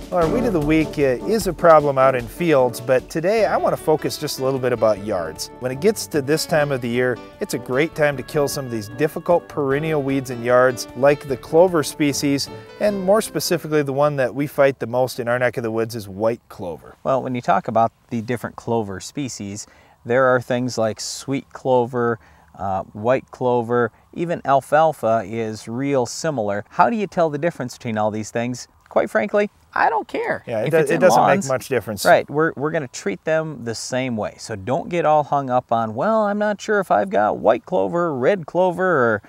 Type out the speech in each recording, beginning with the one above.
Well, our weed of the week is a problem out in fields, but today I want to focus just a little bit about yards. When it gets to this time of the year, it's a great time to kill some of these difficult perennial weeds in yards, like the clover species, and more specifically the one that we fight the most in our neck of the woods is white clover. Well, when you talk about the different clover species, there are things like sweet clover, white clover, even alfalfa is real similar. How do you tell the difference between all these things? Quite frankly, I don't care. Yeah, it doesn't make much difference. Right, we're going to treat them the same way. So don't get all hung up on, well, I'm not sure if I've got white clover, red clover, or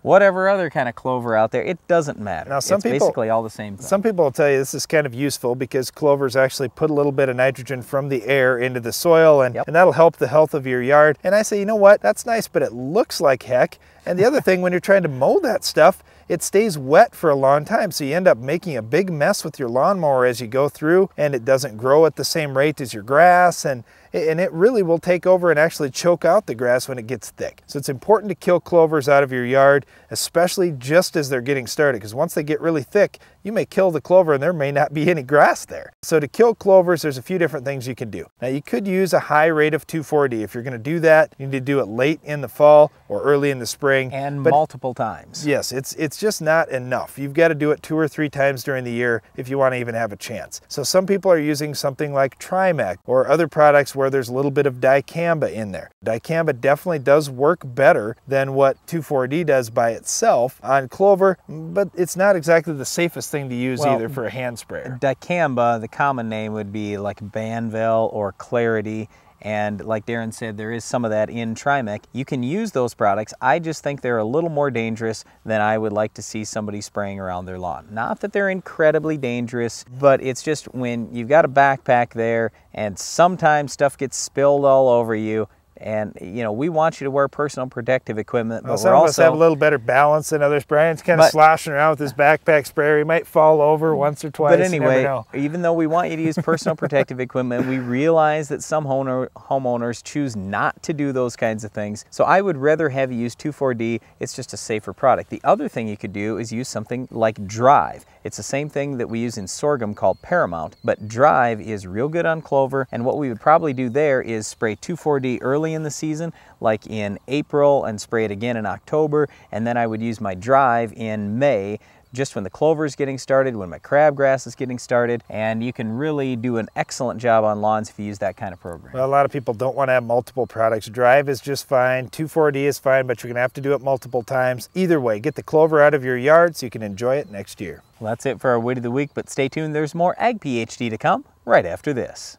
whatever other kind of clover out there. It doesn't matter. Now, it's basically all the same thing. Some people will tell you this is kind of useful because clovers actually put a little bit of nitrogen from the air into the soil, and that'll help the health of your yard. And I say, you know what, that's nice, but it looks like heck. And the other thing, when you're trying to mow that stuff, it stays wet for a long time, so you end up making a big mess with your lawnmower as you go through, and it doesn't grow at the same rate as your grass, and it really will take over and actually choke out the grass when it gets thick. So it's important to kill clovers out of your yard, especially just as they're getting started, because once they get really thick, you may kill the clover and there may not be any grass there. So to kill clovers, there's a few different things you can do. Now, you could use a high rate of 2,4-D. If you're going to do that, you need to do it late in the fall or early in the spring. And multiple times. Yes, it's just not enough. You've got to do it 2 or 3 times during the year if you want to even have a chance. So some people are using something like Trimec or other products where there's a little bit of dicamba in there. Dicamba definitely does work better than what 2,4-D does by itself on clover, but it's not exactly the safest thing to use either for a hand sprayer. Dicamba, the common name would be like Banvel or Clarity, and like Darren said, there is some of that in Trimec. You can use those products. I just think they're a little more dangerous than I would like to see somebody spraying around their lawn. Not that they're incredibly dangerous, but it's just when you've got a backpack there and sometimes stuff gets spilled all over you. And, you know, we want you to wear personal protective equipment, but some of us have a little better balance than others. Brian's kind of sloshing around with his backpack sprayer. He might fall over once or twice. But anyway, even though we want you to use personal protective equipment, we realize that some homeowners choose not to do those kinds of things. So I would rather have you use 2,4-D. It's just a safer product. The other thing you could do is use something like Drive. It's the same thing that we use in sorghum called Paramount, but Drive is real good on clover. And what we would probably do there is spray 2,4-D early in the season, like in April, and spray it again in October, and then I would use my Drive in May, just when the clover is getting started, when my crabgrass is getting started, and you can really do an excellent job on lawns if you use that kind of program. Well, a lot of people don't want to have multiple products. Drive is just fine, 2,4-D is fine, but you're going to have to do it multiple times. Either way, get the clover out of your yard so you can enjoy it next year. Well, that's it for our Weed of the Week, but stay tuned, there's more Ag PhD to come right after this.